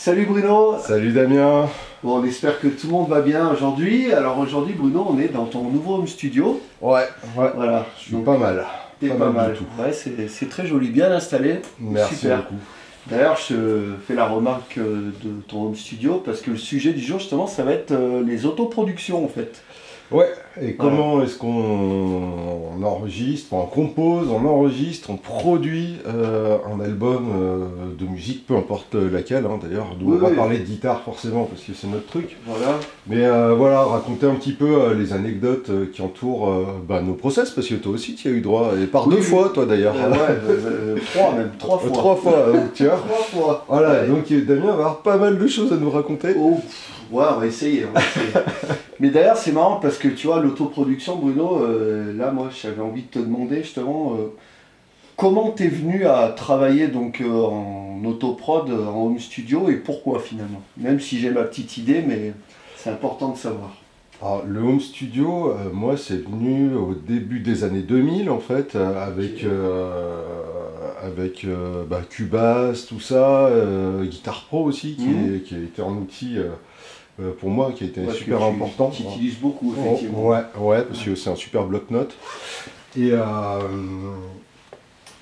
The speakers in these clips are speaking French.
Salut Bruno. Salut Damien. Bon, on espère que tout le monde va bien aujourd'hui. Alors aujourd'hui Bruno, on est dans ton nouveau home studio. Ouais, Voilà. je suis pas mal. T'es pas mal. Du tout. Ouais, c'est très joli, bien installé. Merci Super. beaucoup. D'ailleurs, je fais la remarque de ton home studio parce que le sujet du jour, justement, ça va être les autoproductions en fait. Ouais, et comment est-ce qu'on enregistre, on compose, on enregistre, on produit un album de musique, peu importe laquelle, hein, d'ailleurs. Nous, on va parler de guitare forcément parce que c'est notre truc. Voilà. Mais voilà, raconter un petit peu les anecdotes qui entourent nos process, parce que toi aussi tu y as eu droit, et par deux fois toi d'ailleurs. Trois fois. Trois fois, tu vois. Trois fois. Voilà, Ouais. donc Damien va avoir pas mal de choses à nous raconter. Oh, ouais, on va essayer. Mais d'ailleurs, c'est marrant parce que tu vois, l'autoproduction, Bruno, là, moi, j'avais envie de te demander justement comment t'es venu à travailler donc en autoprod, en home studio et pourquoi finalement. Même si j'ai ma petite idée, mais c'est important de savoir. Alors, le home studio, moi, c'est venu au début des années 2000 en fait, avec Cubase, tout ça, Guitar Pro aussi, qui a été un outil. Pour moi, qui a été super important. Tu utilises beaucoup, effectivement. Ouais, parce que c'est un super bloc-notes.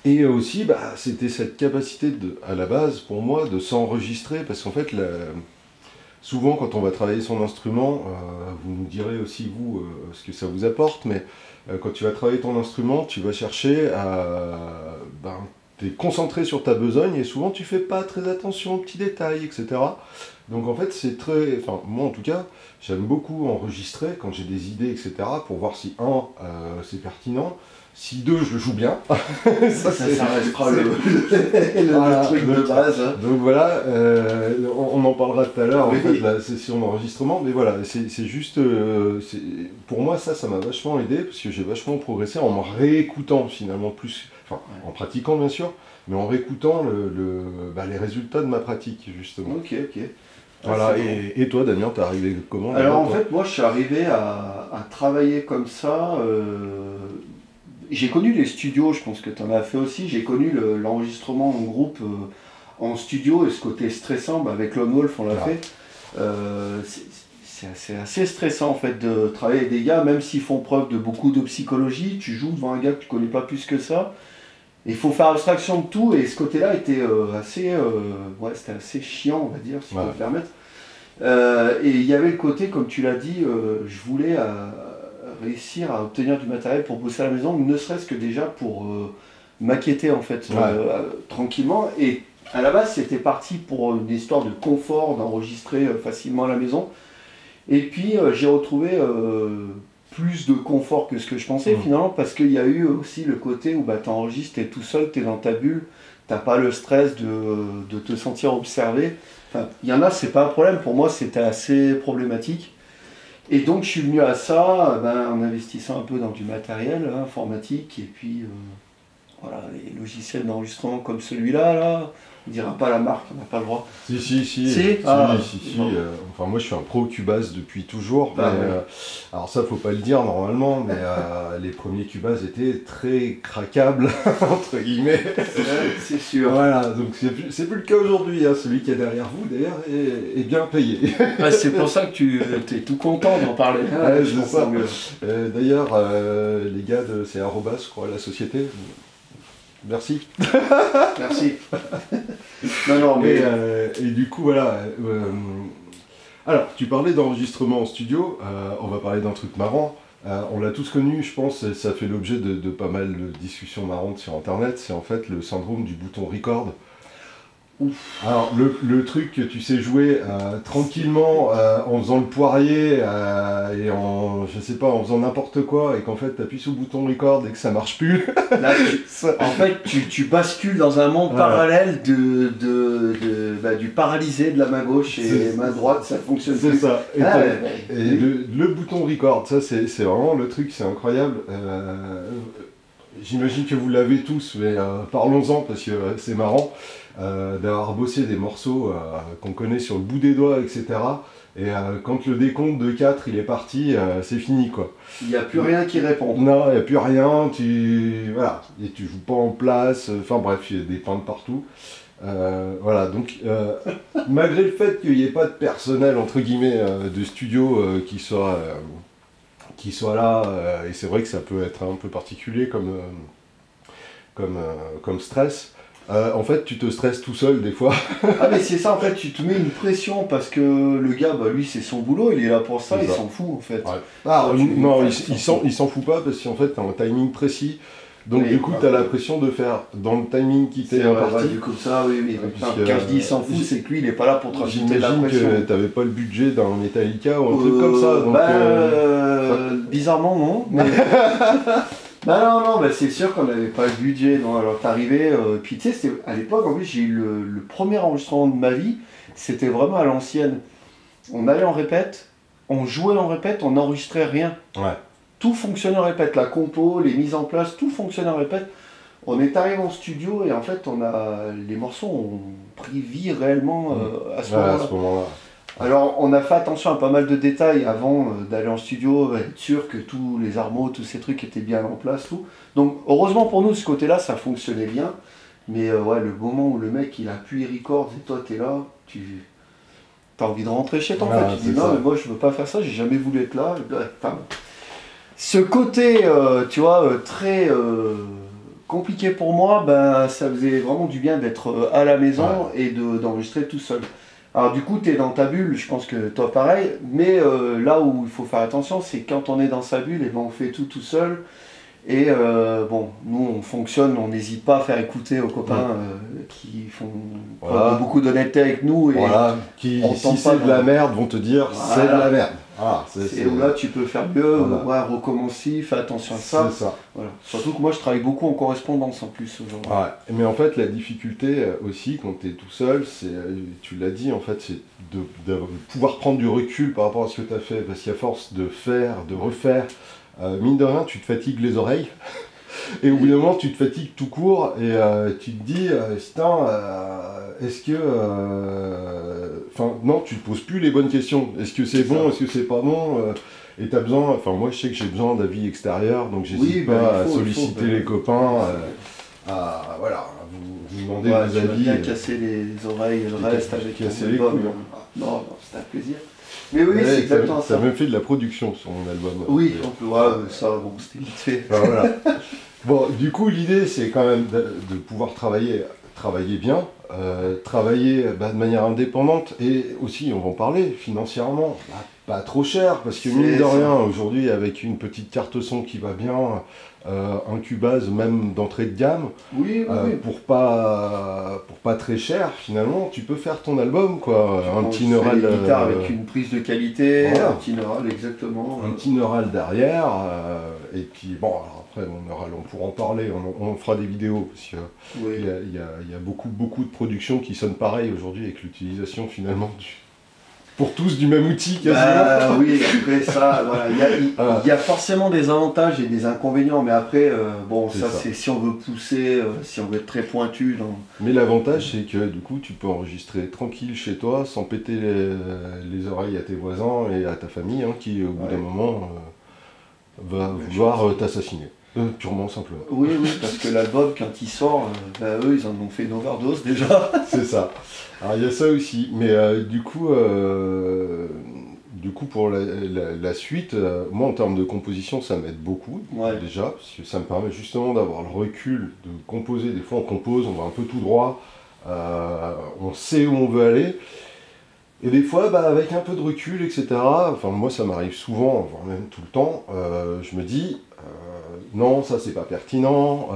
Et aussi, c'était cette capacité, à la base, pour moi, de s'enregistrer, parce qu'en fait, souvent, quand on va travailler son instrument, vous nous direz aussi, vous, ce que ça vous apporte, mais quand tu vas travailler ton instrument, tu vas chercher à... t'es concentré sur ta besogne, et souvent, tu fais pas très attention aux petits détails, etc. Donc en fait, c'est très... Enfin, moi en tout cas, j'aime beaucoup enregistrer quand j'ai des idées, etc. pour voir si, c'est pertinent, si deux, je le joue bien. ça restera le truc de base. Donc voilà, on en parlera tout à l'heure, en fait, la session d'enregistrement. Mais voilà, c'est juste... pour moi, ça m'a vachement aidé, parce que j'ai vachement progressé en me réécoutant finalement plus... Enfin, en pratiquant bien sûr, mais en réécoutant les résultats de ma pratique, justement. Ok. Voilà, et toi Damien, t'es arrivé comment? Alors en fait, moi je suis arrivé à travailler comme ça. J'ai connu les studios, je pense que tu en as fait aussi. J'ai connu l'enregistrement en groupe en studio et ce côté stressant, avec Lone Wolf on l'a fait. C'est assez stressant en fait de travailler avec des gars, même s'ils font preuve de beaucoup de psychologie. Tu joues devant un gars que tu connais pas plus que ça. Il faut faire abstraction de tout et ce côté-là était c'était assez chiant, on va dire, si je peux me permettre. Et il y avait le côté, comme tu l'as dit, je voulais réussir à obtenir du matériel pour bosser à la maison, ne serait-ce que déjà pour maqueter en fait tranquillement. Et à la base, c'était parti pour une histoire de confort, d'enregistrer facilement à la maison. Et puis j'ai retrouvé plus de confort que ce que je pensais finalement, parce qu'il y a eu aussi le côté où tu enregistres, t'es tout seul, t'es dans ta bulle, t'as pas le stress de te sentir observé. Enfin, il y en a, c'est pas un problème, pour moi c'était assez problématique. Et donc je suis venu à ça en investissant un peu dans du matériel informatique, et puis voilà, les logiciels d'enregistrement comme celui-là, on dira pas la marque, on n'a pas le droit. Si. Enfin, moi, je suis un pro Cubase depuis toujours. Alors ça, faut pas le dire normalement, mais les premiers Cubase étaient très craquables, entre guillemets. C'est sûr. Voilà, donc c'est plus le cas aujourd'hui. Celui qui est derrière vous, d'ailleurs, est bien payé. C'est pour ça que tu es tout content d'en parler. Je ça. D'ailleurs, les gars c'est Arrobas, je crois, la société. Merci. Merci. Non, mais... Et du coup, voilà. Alors, tu parlais d'enregistrement en studio. On va parler d'un truc marrant. On l'a tous connu, je pense, et ça fait l'objet de pas mal de discussions marrantes sur Internet. C'est en fait le syndrome du bouton record. Ouf. Alors, le truc que tu sais jouer tranquillement en faisant le poirier et en faisant n'importe quoi, et qu'en fait tu appuies sur le bouton record et que ça marche plus. Là, en fait, tu bascules dans un monde parallèle du paralysé de la main gauche et main droite, ça fonctionne plus. C'est ça. Le bouton record, ça c'est vraiment le truc, c'est incroyable. J'imagine que vous l'avez tous, mais parlons-en parce que c'est marrant. D'avoir bossé des morceaux qu'on connaît sur le bout des doigts, etc. Et quand le décompte de 4 il est parti, c'est fini quoi. Il n'y a plus rien qui répond. Non, il n'y a plus rien, voilà. Et tu joues pas en place, enfin bref, il y a des peintes partout. Voilà, donc malgré le fait qu'il n'y ait pas de personnel entre guillemets de studio qui soit là, et c'est vrai que ça peut être un peu particulier comme stress. En fait, tu te stresses tout seul des fois. Ah mais c'est ça en fait, tu te mets une pression parce que le gars, bah lui c'est son boulot, il est là pour ça, il s'en fout en fait. Ouais. Ah, Toi, non, il s'en fout pas parce qu'en fait, tu as un timing précis. Donc oui, du coup, tu as la pression de faire dans le timing qui t'est imparti. Du coup ça, oui. Enfin, Puisque, quand je dis il s'en fout, c'est que lui il est pas là pour te rajouter de la pression. J'imagine que t'avais pas le budget d'un Metallica ou un truc comme ça. Donc, bizarrement non. Mais... bah non, bah c'est sûr qu'on n'avait pas le budget. Non, alors t'arrivais, puis tu sais, à l'époque en plus j'ai eu le premier enregistrement de ma vie, c'était vraiment à l'ancienne. On allait en répète, on jouait en répète, on n'enregistrait rien. Ouais. Tout fonctionnait en répète, la compo, les mises en place, tout fonctionnait en répète. On est arrivé en studio et en fait les morceaux ont pris vie réellement à ce moment-là. Alors on a fait attention à pas mal de détails avant d'aller en studio, être sûr que tous les armos, tous ces trucs étaient bien en place, tout. Donc heureusement pour nous, ce côté-là, ça fonctionnait bien. Mais ouais, le moment où le mec il appuie record et toi t'es là, t'as envie de rentrer chez toi en fait. Tu dis non mais moi je veux pas faire ça, j'ai jamais voulu être là. Enfin, ce côté, tu vois, très compliqué pour moi, ben, ça faisait vraiment du bien d'être à la maison et d'enregistrer tout seul. Alors du coup, tu es dans ta bulle, je pense que toi pareil, mais là où il faut faire attention, c'est quand on est dans sa bulle, et ben, on fait tout seul. Et bon, nous on fonctionne, on n'hésite pas à faire écouter aux copains qui font beaucoup d'honnêteté avec nous. Et qui, si c'est de la merde, vont te dire c'est de la merde. C'est où là tu peux faire mieux, recommence, fais attention à ça. C'est ça. Voilà. Surtout que moi je travaille beaucoup en correspondance en plus aujourd'hui. Mais en fait la difficulté aussi quand tu es tout seul, c'est, tu l'as dit en fait, c'est de pouvoir prendre du recul par rapport à ce que tu as fait, parce qu'à force de faire, de refaire, mine de rien tu te fatigues les oreilles. Et au bout d'un moment, tu te fatigues tout court et tu te dis, putain, est-ce que... Enfin, non, tu te poses plus les bonnes questions. Est-ce que c'est bon, est-ce que c'est pas bon et tu as besoin... Enfin, moi, je sais que j'ai besoin d'avis extérieurs, donc j'hésite pas à solliciter les copains, à vous demander des avis. Bien casser les oreilles et le reste avec casser les couilles. Non, c'était un plaisir. Mais oui, c'est exactement ça. Tu as même fait de la production sur mon album. Oui, ça, bon, c'était vite fait. Voilà. Bon, du coup, l'idée, c'est quand même de pouvoir travailler bien, travailler de manière indépendante et aussi, on va en parler, financièrement, pas trop cher, parce que mine de rien, aujourd'hui, avec une petite carte son qui va bien, un Cubase même d'entrée de gamme, pour pas très cher, finalement, tu peux faire ton album, quoi. Un petit neural. Une guitare avec une prise de qualité, un petit neural, exactement. Un petit neural derrière, et puis bon, alors après, mon neural, on pourra en parler, on fera des vidéos, parce qu'il y a beaucoup de productions qui sonnent pareil aujourd'hui avec l'utilisation finalement pour tous du même outil quasiment. Oui, après ça, voilà, il y a forcément des avantages et des inconvénients, mais après, bon, ça c'est si on veut pousser, si on veut être très pointu. Mais l'avantage c'est que du coup tu peux enregistrer tranquille chez toi sans péter les oreilles à tes voisins et à ta famille qui au bout d'un moment va vouloir t'assassiner. Purement simplement. Oui, parce que l'album, quand il sort, eux, ils en ont fait une overdose déjà. C'est ça. Alors il y a ça aussi, mais du coup pour la suite, moi en termes de composition, ça m'aide beaucoup déjà, parce que ça me permet justement d'avoir le recul, de composer. Des fois on compose, on va un peu tout droit, on sait où on veut aller. Et des fois, avec un peu de recul, etc., enfin moi ça m'arrive souvent, voire même tout le temps, je me dis, non, ça c'est pas pertinent,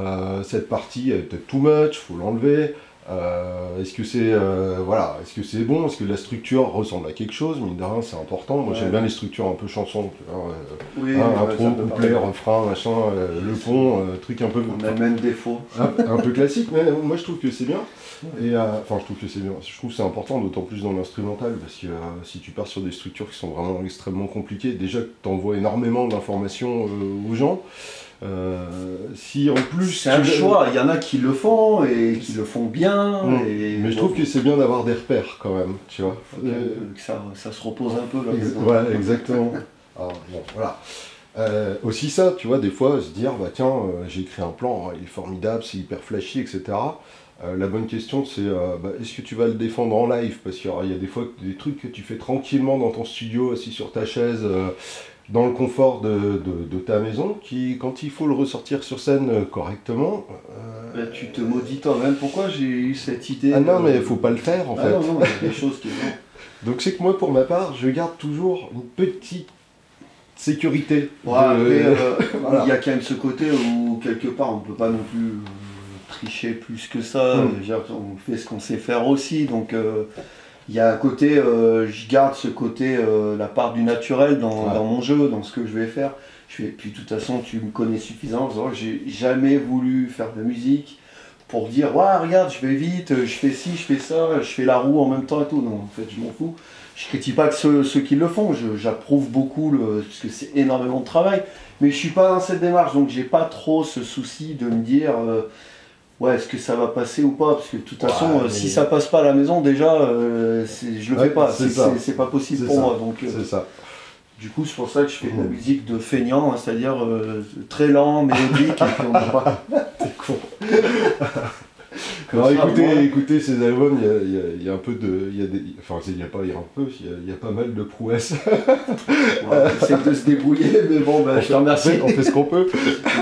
cette partie est peut-être too much, faut l'enlever, est-ce que c'est est-ce que c'est bon, est-ce que la structure ressemble à quelque chose, mine de rien c'est important, moi j'aime bien les structures un peu chansons, intro, couplet, refrain, machin, le pont, truc un peu... On a le même défaut. un peu classique, mais moi je trouve que c'est bien. Et je trouve que c'est bien, je trouve que c'est important, d'autant plus dans l'instrumental, parce que si tu pars sur des structures qui sont vraiment extrêmement compliquées, déjà que tu envoies énormément d'informations aux gens, si en plus... C'est un choix, il y en a qui le font et qui le font bien. Mais je trouve que c'est bien d'avoir des repères quand même, tu vois. Que ça se repose un peu là. Ouais, exactement. Alors, bon, voilà. Aussi ça, tu vois, des fois, se dire, tiens, j'ai écrit un plan, il est formidable, c'est hyper flashy, etc. La bonne question, c'est est-ce que tu vas le défendre en live? Parce qu'il y a des fois des trucs que tu fais tranquillement dans ton studio, assis sur ta chaise, dans le confort de ta maison, qui, quand il faut le ressortir sur scène correctement... Tu te maudis toi-même. Pourquoi j'ai eu cette idée? Ah non, mais il faut pas le faire, en fait. Non, non, il y a des choses qui... Donc c'est que moi, pour ma part, je garde toujours une petite sécurité. Ouais, mais voilà. il y a quand même ce côté où, quelque part, on ne peut pas non plus tricher plus que ça. On fait ce qu'on sait faire aussi. Donc, il y a un côté, je garde ce côté, la part du naturel dans mon jeu, dans ce que je vais faire. Puis, de toute façon, tu me connais suffisamment. J'ai jamais voulu faire de la musique pour dire, ouais, regarde, je vais vite, je fais ci, je fais ça, je fais la roue en même temps et tout. Non, en fait, je m'en fous. Je critique pas que ceux qui le font, j'approuve beaucoup, parce que c'est énormément de travail. Mais je suis pas dans cette démarche, donc j'ai pas trop ce souci de me dire, ouais, est-ce que ça va passer ou pas? Parce que de toute façon, mais... si ça passe pas à la maison, déjà, je le fais pas. C'est pas possible pour moi. Donc, c'est ça. Du coup, c'est pour ça que je fais de la musique de feignant, hein, c'est-à-dire très lent, mélodique, et puis on ne pas. T'es con. Alors écoutez ces albums, il y a un peu de... Il y a pas mal de prouesses. On essaie de se débrouiller, mais bon, je te remercie. On fait ce qu'on peut.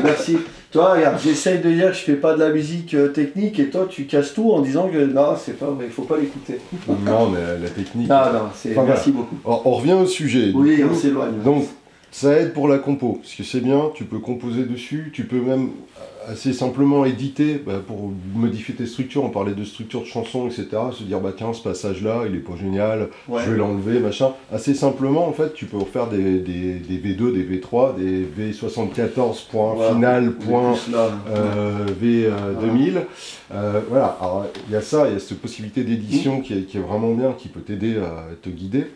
Merci. Toi, regarde, j'essaye de dire que je fais pas de la musique technique, et toi, tu casses tout en disant que non, c'est pas vrai, il faut pas l'écouter. Non, mais la technique... merci beaucoup. Alors, on revient au sujet. Oui, on s'éloigne. Donc, ça aide pour la compo, parce que c'est bien, tu peux composer dessus, tu peux même assez simplement éditer pour modifier tes structures. On parlait de structure de chansons, etc. Se dire, tiens, ce passage-là, il est pas génial, je vais l'enlever, machin. Assez simplement, en fait, tu peux refaire des V2, des V3, des V74 final, V2000. Voilà, alors il y a ça, il y a cette possibilité d'édition qui est vraiment bien, qui peut t'aider à te guider.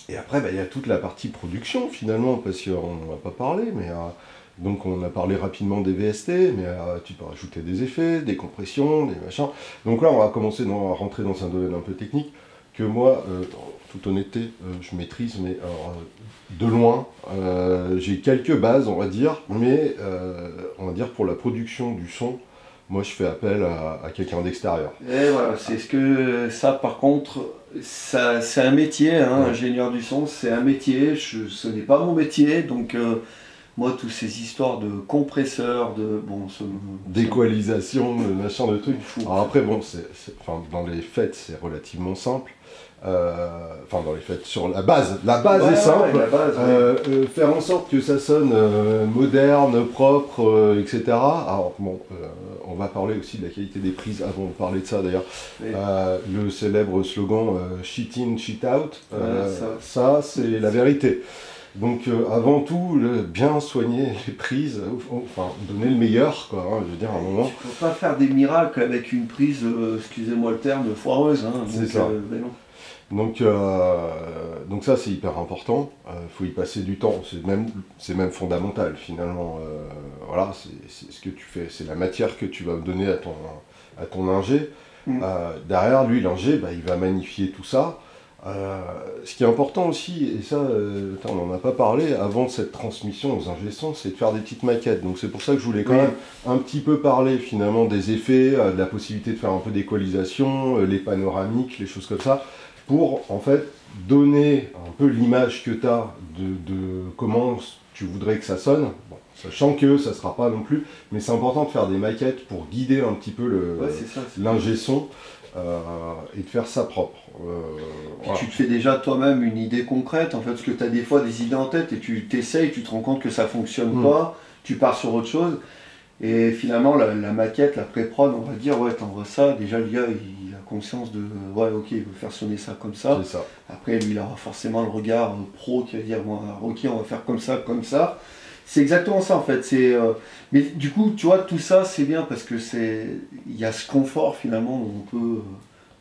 Et après, il y a toute la partie production, finalement, parce qu'on n'en a pas parlé, mais... donc on a parlé rapidement des VST, mais tu peux rajouter des effets, des compressions, des machins. Donc là, on va commencer à rentrer dans un domaine un peu technique, que moi, en toute honnêteté, je maîtrise, mais de loin. J'ai quelques bases, on va dire, mais on va dire pour la production du son, moi je fais appel à quelqu'un d'extérieur. Et voilà, c'est ce que ça par contre, c'est un métier, hein, ingénieur du son, c'est un métier, ce n'est pas mon métier, donc moi toutes ces histoires de compresseurs, d'équalisation, de machin de trucs. Alors après bon, dans les faits c'est relativement simple. Dans les faits, sur la base est simple, faire en sorte que ça sonne moderne, propre, etc. Alors bon, on va parler aussi de la qualité des prises avant de parler de ça d'ailleurs. Le célèbre slogan shit in, shit out, ça c'est la vérité. Donc avant tout, bien soigner les prises, donner le meilleur, quoi, je veux dire, à un moment. Tu peux pas faire des miracles avec une prise, excusez-moi le terme, foireuse. Hein, c'est ça. Donc ça c'est hyper important, faut y passer du temps, c'est même fondamental finalement, voilà, c'est ce que tu fais, c'est la matière que tu vas donner à ton ingé. Derrière lui l'ingé, il va magnifier tout ça. Ce qui est important aussi, et ça on n'en a pas parlé, avant cette transmission aux ingé sons, c'est de faire des petites maquettes, donc c'est pour ça que je voulais quand même un petit peu parler finalement des effets, de la possibilité de faire un peu d'équalisation, les panoramiques, les choses comme ça, pour en fait donner un peu l'image que tu as de comment tu voudrais que ça sonne, sachant que ça ne sera pas non plus, mais c'est important de faire des maquettes pour guider un petit peu l'ingé son et de faire ça propre. Voilà. Tu te fais déjà toi-même une idée concrète, en fait, parce que tu as des fois des idées en tête et tu t'essayes, tu te rends compte que ça ne fonctionne pas, tu pars sur autre chose. Et finalement, la maquette, la pré-prod, on va dire, t'envoies ça, déjà le gars, il a conscience de, ok, il veut faire sonner ça comme ça. C'est ça. Après, lui, il aura forcément le regard pro qui va dire, ok, on va faire comme ça, comme ça. C'est exactement ça, en fait. Mais du coup, tu vois, tout ça, c'est bien parce que il y a ce confort, finalement, où on peut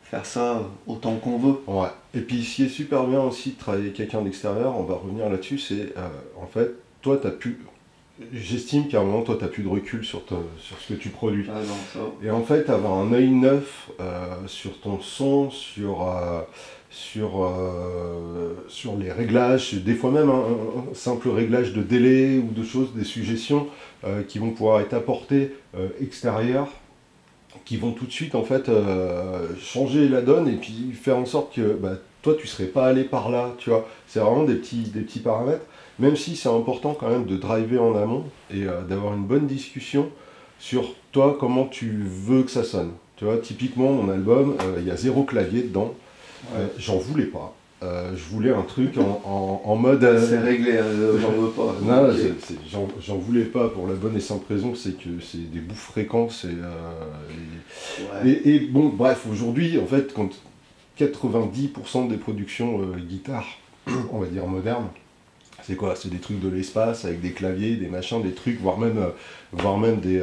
faire ça autant qu'on veut. Ouais. Et puis, ce qui est super bien aussi de travailler avec quelqu'un d'extérieur, on va revenir là-dessus, c'est, en fait, toi, j'estime qu'à un moment, toi, tu n'as plus de recul sur ce que tu produis. Ah non, ça... Et en fait, avoir un œil neuf sur ton son, sur les réglages, des fois même un simple réglage de délai ou de choses, des suggestions qui vont pouvoir être apportées extérieures, qui vont tout de suite en fait changer la donne et puis faire en sorte que bah, toi tu serais pas allé par là, tu vois. C'est vraiment des petits paramètres, même si c'est important quand même de driver en amont et d'avoir une bonne discussion sur toi comment tu veux que ça sonne. Tu vois, typiquement mon album, il y a 0 clavier dedans, j'en voulais pas. Je voulais un truc en mode. C'est réglé, j'en veux pas. Non, Okay. j'en voulais pas pour la bonne et simple raison, c'est que c'est des bouffes fréquences et bon, bref, aujourd'hui, en fait, quand 90% des productions guitare, on va dire modernes, c'est quoi? C'est des trucs de l'espace avec des claviers, des machins, des trucs, voire même des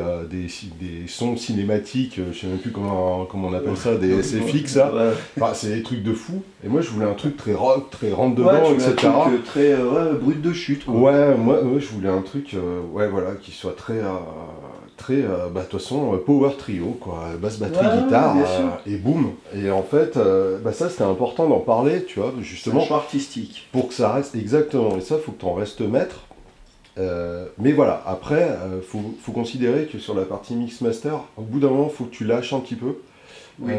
sons cinématiques, je sais même plus comment on appelle ça, des SFX, ça. Ouais. Enfin, c'est des trucs de fou. Et moi, je voulais un truc très rock, très rentre Ouais, dedans, tu veux etc. un truc très brut de chute, quoi. Ouais, moi, je voulais un truc, ouais, voilà, qui soit très, bah, de toute façon, power trio, quoi, basse, batterie, Ouais, guitare, bien sûr. et boum. Et en fait, bah, ça, c'était important d'en parler, tu vois, C'est un justement, choix artistique. pour que ça reste, exactement, et ça, faut que tu en restes maître. Mais voilà, après, faut considérer que sur la partie mix master, au bout d'un moment, faut que tu lâches un petit peu, Oui.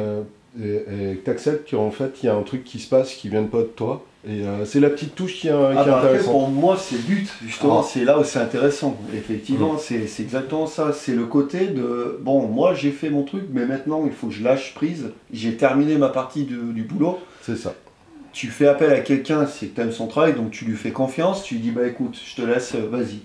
et que tu acceptes qu'en fait, il y a un truc qui se passe qui vient pas de toi. Et c'est la petite touche qui est Ah bah après, intéressante. pour moi, c'est le but, justement, Ah. c'est là où c'est intéressant. Effectivement, c'est exactement ça. C'est le côté de, bon, moi j'ai fait mon truc, mais maintenant il faut que je lâche prise. J'ai terminé ma partie du boulot. C'est ça. Tu fais appel à quelqu'un, c'est que tu aimes son travail, donc tu lui fais confiance. Tu lui dis, bah écoute, je te laisse, vas-y,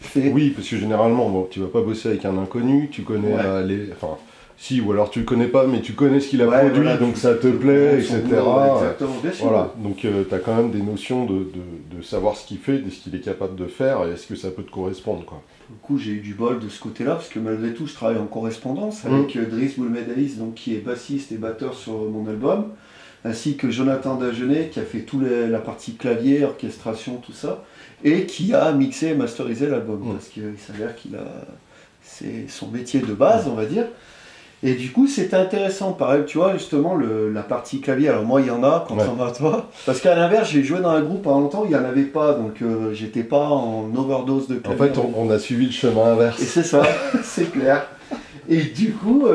fais. Oui, parce que généralement, bon, tu vas pas bosser avec un inconnu, tu connais enfin, si, ou alors tu le connais pas, mais tu connais ce qu'il a Ouais, produit, voilà, donc tu- ça te tu plaît, comprends son etc. boulot, exactement, bien sûr. Voilà, donc tu as quand même des notions de savoir ce qu'il fait, de ce qu'il est capable de faire, et est-ce que ça peut te correspondre, quoi. Du coup, j'ai eu du bol de ce côté-là, parce que malgré tout, je travaille en correspondance avec Driss Boulmedaïs, donc qui est bassiste et batteur sur mon album, ainsi que Jonathan Dagenet, qui a fait toute la partie clavier, orchestration, tout ça, et qui a mixé et masterisé l'album, parce qu'il s'avère qu'il a... C'est son métier de base, on va dire. Et du coup, c'était intéressant. Pareil, tu vois, justement, la partie clavier. Alors, moi, il y en a, contrairement à toi. Parce qu'à l'inverse, j'ai joué dans un groupe pendant longtemps, il n'y en avait pas. Donc, j'étais pas en overdose de En clavier. fait, on a suivi le chemin inverse. Et c'est ça, c'est clair. Et du coup,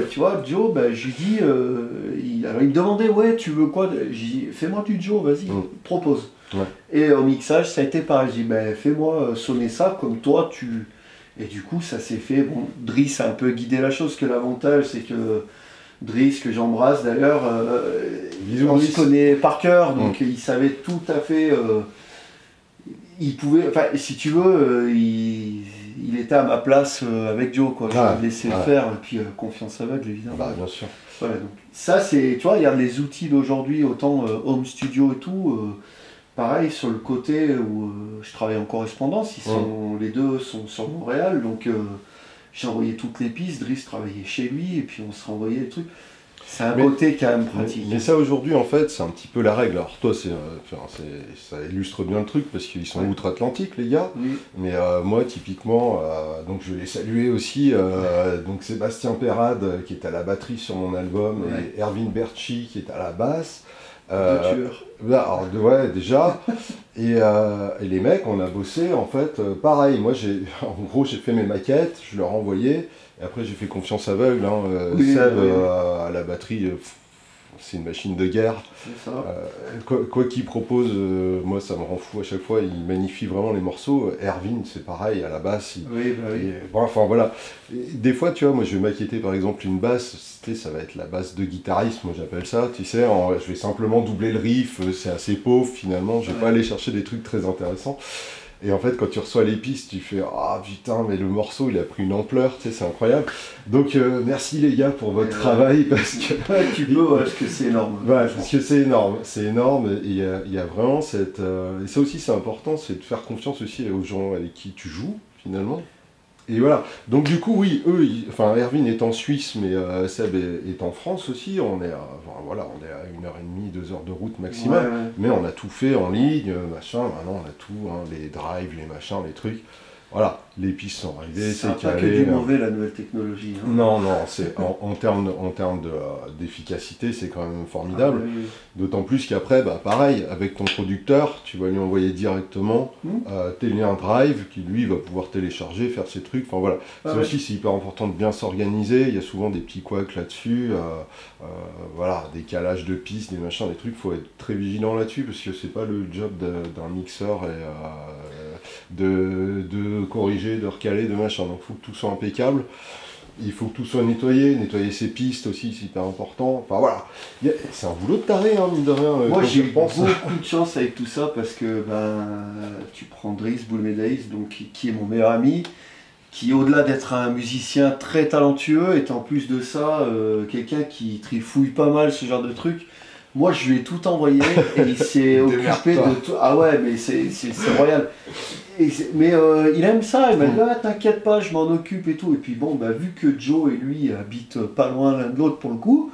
tu vois, Joe, ben, je lui dis, alors il me demandait, ouais, tu veux quoi? J'ai dit, fais-moi du Joe, vas-y, propose. Ouais. Et au mixage, ça a été pareil. J'ai dit, ben, fais-moi sonner ça comme toi, tu... Et du coup, ça s'est fait. Bon, Driss a un peu guidé la chose, que l'avantage, c'est que Driss, que j'embrasse d'ailleurs, on se connaît par cœur, donc il savait tout à fait. Il pouvait, enfin, si tu veux, il était à ma place avec Joe, quoi. Je l'ai laissé le faire, et puis confiance aveugle, évidemment. Bah, bien sûr. Voilà, donc, ça, c'est, tu vois, il y a les outils d'aujourd'hui, autant home studio et tout. Pareil, sur le côté où je travaille en correspondance, les deux sont sur Montréal, donc j'ai envoyé toutes les pistes, Driss travaillait chez lui, et puis on se renvoyait les trucs. C'est un côté quand même pratique. Mais ça aujourd'hui, en fait, c'est un petit peu la règle. Alors toi, ça illustre bien le truc, parce qu'ils sont outre-Atlantique, les gars. Oui. Mais moi, typiquement, donc je vais saluer aussi donc Sébastien Perrade, qui est à la batterie sur mon album, et Erwin Berchi, qui est à la basse. Alors, ouais, déjà. Et les mecs, on a bossé, en fait, pareil. Moi, en gros, j'ai fait mes maquettes, je leur ai envoyé. Et après, j'ai fait confiance aveugle. Seb, à la batterie, c'est une machine de guerre. C'est ça. Quoi qu'il propose, moi, ça me rend fou à chaque fois. Il magnifie vraiment les morceaux. Erwin, c'est pareil, à la basse. Bon, enfin, voilà. Et des fois, tu vois, moi, je vais maqueter, par exemple, une basse. Ça va être la basse de guitariste, moi, j'appelle ça. Tu sais, je vais simplement doubler le riff. C'est assez pauvre, finalement. Je vais pas aller chercher des trucs très intéressants. Et en fait, quand tu reçois les pistes, tu fais « Ah putain, mais le morceau, il a pris une ampleur, tu sais, c'est incroyable. » Donc, merci les gars pour votre travail, parce que... tu peux, parce que c'est énorme. Ouais, parce que c'est énorme, et il y a vraiment cette... et ça aussi, c'est important, c'est de faire confiance aussi aux gens avec qui tu joues, finalement. Et voilà, donc du coup, oui, Erwin est en Suisse, mais Seb est en France aussi, on est à 1h30, 2 heures de route maximum, mais on a tout fait en ligne, machin, maintenant on a tout, les drives, les machins, les trucs, Voilà, les pistes sont arrivées, C'est c'est pas que calé. du mauvais la nouvelle technologie. Hein. Non, non, c'est en termes d'efficacité, c'est quand même formidable. Ah, oui, oui. D'autant plus qu'après, bah, pareil, avec ton producteur, tu vas lui envoyer directement tes liens Drive, qui lui va pouvoir télécharger, faire ses trucs. Enfin voilà, Ah, ça ouais. aussi c'est hyper important de bien s'organiser. Il y a souvent des petits couacs là-dessus, voilà, décalage de pistes, des machins, des trucs. Il faut être très vigilant là-dessus parce que c'est pas le job d'un mixeur de corriger, de recaler, de machin. Donc il faut que tout soit impeccable. Il faut que tout soit nettoyé, nettoyer ses pistes aussi, c'est hyper important. Enfin voilà, c'est un boulot de taré, hein, mine de rien. Moi quand j'ai tu eu y penses. beaucoup de chance avec tout ça parce que ben, tu prends Driss Boulmedaïs, donc qui est mon meilleur ami, qui au-delà d'être un musicien très talentueux, est en plus de ça quelqu'un qui trifouille pas mal ce genre de truc. Moi je lui ai tout envoyé et il s'est occupé de tout. Ah ouais mais c'est royal. Mais il aime ça, il m'a dit ah, t'inquiète pas, je m'en occupe et tout. Et puis bon, bah, vu que Joe et lui habitent pas loin l'un de l'autre pour le coup,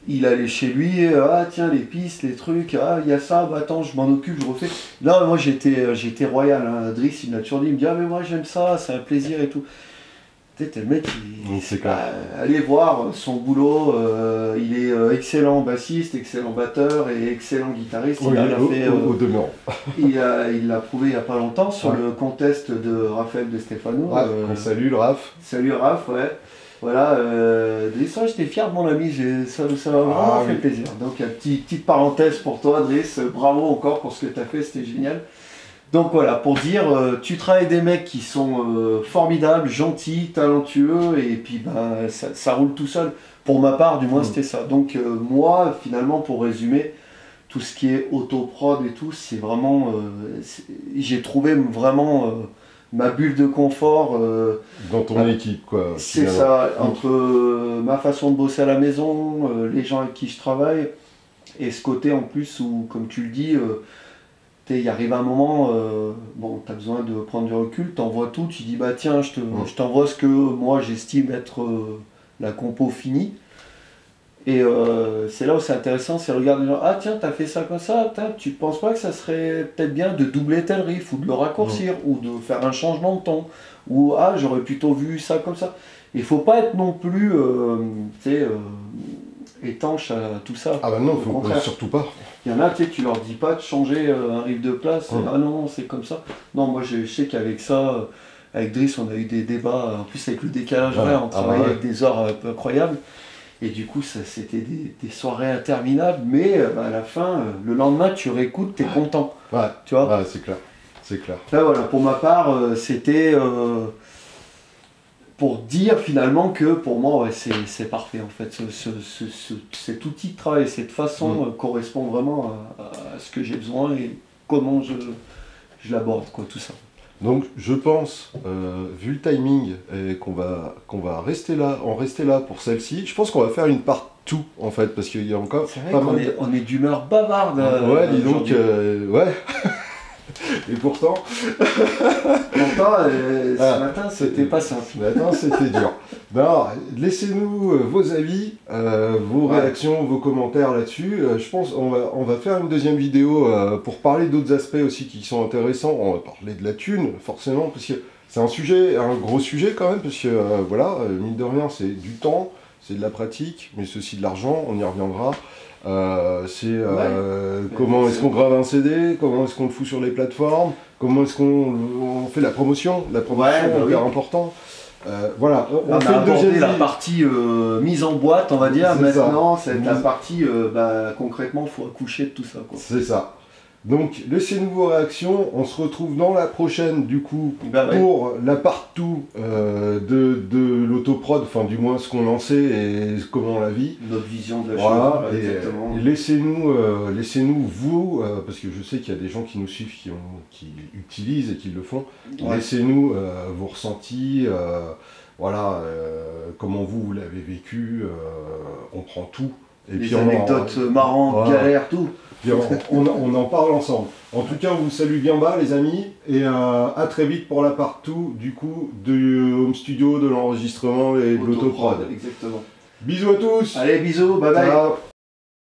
il allait chez lui, ah tiens les pistes, les trucs, ah il y a ça, bah attends je m'en occupe, je refais. Là moi j'étais royal, hein. Driss il m'a toujours dit, il me dit ah mais moi j'aime ça, c'est un plaisir et tout. T'es le mec, allez voir son boulot, il est excellent bassiste, excellent batteur et excellent guitariste. Oui, au demeurant. Il l'a prouvé il n'y a pas longtemps sur le contest de Raphaël de Stefano. On salue le Raph. Salut Raph, ouais. Voilà, Driss, j'étais fier de mon ami, ça m'a vraiment fait plaisir. Donc, petite parenthèse pour toi, Driss, bravo encore pour ce que tu as fait, c'était génial. Donc voilà, pour dire, tu travailles des mecs qui sont formidables, gentils, talentueux, et puis ben, ça roule tout seul. Pour ma part, du moins, c'était ça. Donc moi, finalement, pour résumer, tout ce qui est autoprod et tout, c'est vraiment... j'ai trouvé vraiment ma bulle de confort. Dans ton équipe, quoi. C'est ça, entre ma façon de bosser à la maison, les gens avec qui je travaille, et ce côté en plus où, comme tu le dis... il arrive un moment, bon, tu as besoin de prendre du recul, tu envoies tout, tu dis bah tiens, je t'envoie ce que moi j'estime être la compo finie. Et c'est là où c'est intéressant, c'est regarder genre, ah tiens, t'as fait ça comme ça, tu penses pas que ça serait peut-être bien de doubler tel riff, ou de le raccourcir, ou de faire un changement de ton, ou ah j'aurais plutôt vu ça comme ça. Il faut pas être non plus, étanche à tout ça. Ah bah non, surtout pas. Il y en a, tu leur dis pas de changer un riff de place, ah non, c'est comme ça. Non, moi je sais qu'avec ça, avec Driss, on a eu des débats, en plus avec le décalage horaire, on travaillait avec des heures un peu incroyables. Et du coup, c'était des soirées interminables, mais à la fin, le lendemain, tu réécoutes, t'es content. Ouais, tu vois c'est clair. C'est clair. Là, voilà, pour ma part, c'était pour dire finalement que pour moi, ouais, c'est parfait en fait. Cet outil de travail, cette façon correspond vraiment à ce que j'ai besoin et comment je l'aborde, quoi, tout ça. Donc je pense, vu le timing, qu'on va rester là, pour celle-ci, je pense qu'on va faire une part 2 en fait, parce qu'il y a encore pas mal. On est d'humeur bavarde. Ouais, dis donc, ouais. Et pourtant, ce matin, c'était pas simple. Ce matin, c'était dur. Non, laissez-nous vos avis, vos réactions, vos commentaires là-dessus. Je pense on va faire une deuxième vidéo pour parler d'autres aspects aussi qui sont intéressants. On va parler de la thune, forcément, parce que c'est un gros sujet quand même, parce que voilà, mine de rien, c'est du temps, c'est de la pratique, mais c'est aussi de l'argent, on y reviendra. Comment est-ce qu'on grave un CD, comment est-ce qu'on le fout sur les plateformes, comment est-ce qu'on fait la promotion, hyper important. Voilà, on fait une deuxième la partie mise en boîte, on va dire. Maintenant, c'est la partie concrètement, il faut accoucher de tout ça. C'est ça. Donc, laissez-nous vos réactions. On se retrouve dans la prochaine, du coup, pour la part 2 de l'autoprod, enfin, du moins ce qu'on en sait et comment on la vit. Notre vision de la chose. Et laissez-nous, vous, parce que je sais qu'il y a des gens qui nous suivent, qui utilisent et qui le font. Laissez-nous vos ressentis, comment vous l'avez vécu. On prend tout. Et les anecdotes marrantes, galères, tout. On en parle ensemble. En tout cas, on vous salue bien bas, les amis, et à très vite pour la part 2 du coup du home studio, de l'enregistrement et de l'autoprod. Exactement. Bisous à tous. Allez, bisous, bye bye. Ciao.